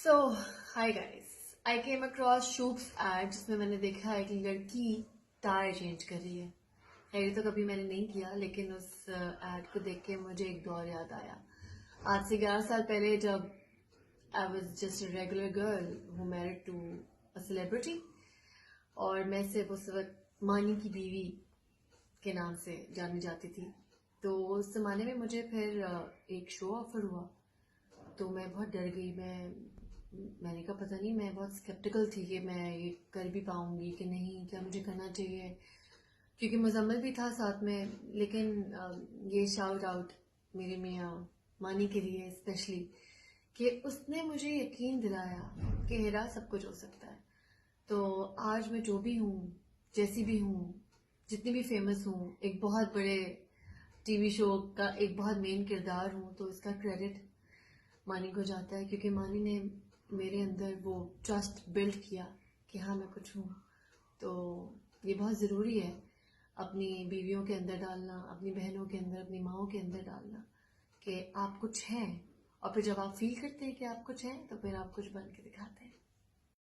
सो hi guys, आई came across शूप्स add जिसमें मैंने देखा एक लड़की टायर चेंज कर रही है। ये तो कभी मैंने नहीं किया, लेकिन उस एड को देख के मुझे एक दौर याद आया। आज से 11 साल पहले, जब I was just a regular girl who married to a celebrity, और मैं सिर्फ उस वक्त मानी की बीवी के नाम से जानी जाती थी। तो उस जमाने में मुझे फिर एक शो ऑफर हुआ, तो मैं बहुत डर गई। मैंने कहा पता नहीं, मैं बहुत स्केप्टिकल थी कि मैं ये कर भी पाऊंगी कि नहीं, क्या मुझे करना चाहिए, क्योंकि मुजम्मिल भी था साथ में। लेकिन ये शाउट आउट मेरे मियाँ मानी के लिए स्पेशली, कि उसने मुझे यकीन दिलाया कि हिरा सब कुछ हो सकता है। तो आज मैं जो भी हूँ, जैसी भी हूँ, जितनी भी फेमस हूँ, एक बहुत बड़े टीवी शो का एक बहुत मेन किरदार हूँ, तो इसका क्रेडिट मानी को जाता है, क्योंकि मानी ने मेरे अंदर वो ट्रस्ट बिल्ड किया कि हाँ मैं कुछ हूँ। तो ये बहुत ज़रूरी है अपनी बीवियों के अंदर डालना, अपनी बहनों के अंदर, अपनी माँओं के अंदर डालना कि आप कुछ हैं, और फिर जब आप फील करते हैं कि आप कुछ हैं, तो फिर आप कुछ बन के दिखाते हैं।